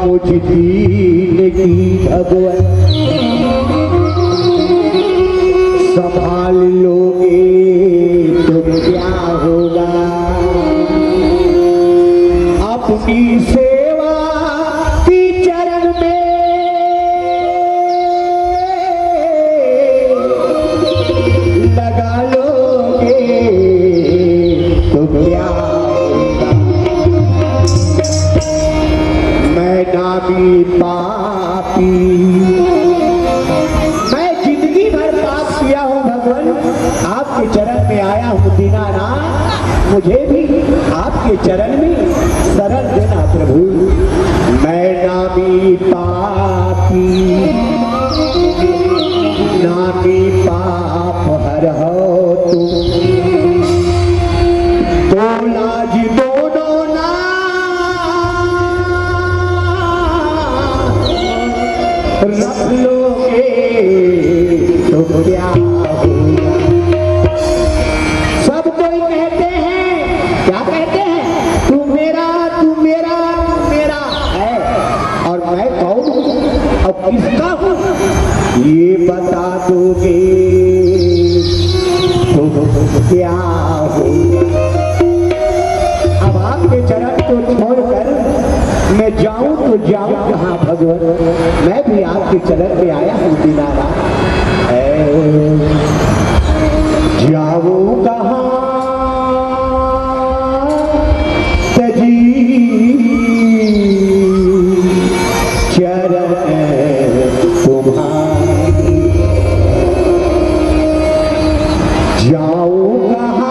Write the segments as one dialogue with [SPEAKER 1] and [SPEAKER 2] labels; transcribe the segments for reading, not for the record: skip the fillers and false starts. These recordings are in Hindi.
[SPEAKER 1] मुझ दीन की भगवन संभाल लोगे तो क्या होगा। अपनी सेवा की चरण में लगा लोगे तो क्या होगा। मैं नामी पापी, मैं जिंदगी भर पाप किया हूँ भगवान, आपके चरण में आया हूँ दीनानाथ, मुझे भी आपके चरण में शरण देना प्रभु। मैं नामी पापी, नामी पाप हर हो तुम, दो लाज दोनों ना रख लोगे तो क्या होगा। सब कोई कहते हैं, क्या कहते हैं, तू मेरा तू मेरा तू मेरा है, और मैं कौन हूं और किसका हूं ये बता दोगे तो क्या होगा। अब आपके चरण को छोड़कर मैं जाऊं तो जाऊं कहां भगवान, मैं भी आपके चरण में आया हूं दीनानाथ। जाऊं कहां तजी चरण तुम्हारी, जाऊं कहां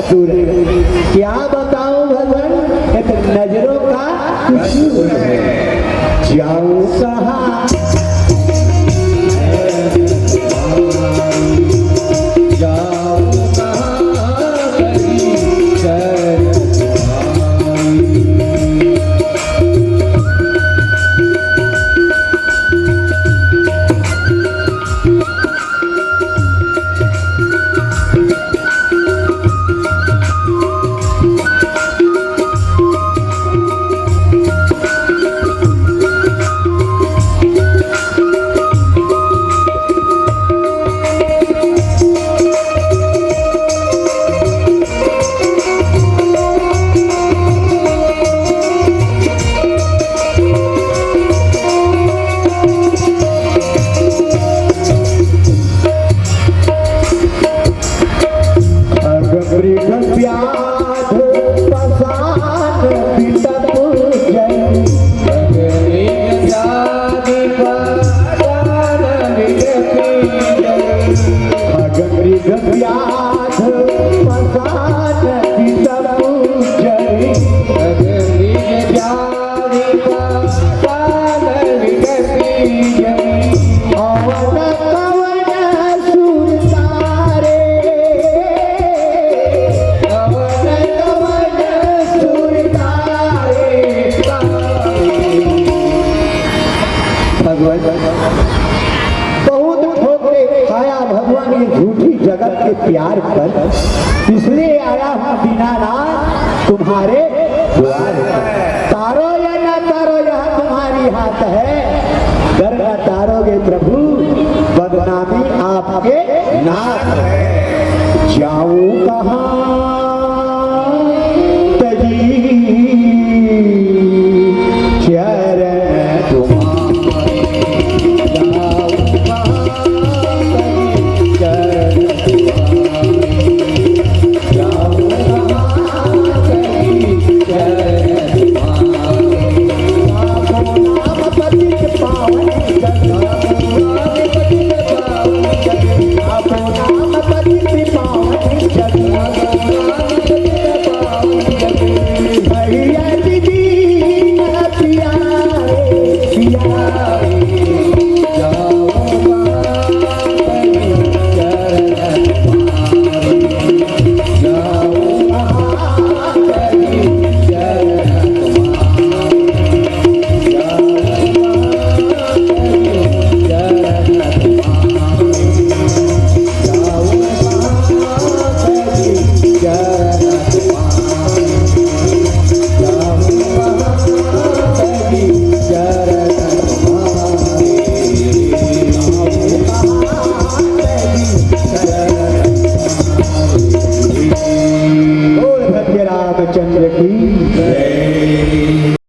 [SPEAKER 1] दूर है। क्या बताऊं भगवान, एक नजरों का कसूर है। जाऊं कहां जाऊं प्यार कर, इसलिए आया हूं दीनानाथ तुम्हारे द्वार। तारो या ना तारो यह तुम्हारी हाथ है, घर का तारोगे प्रभु बदनामी आपके नाथ है।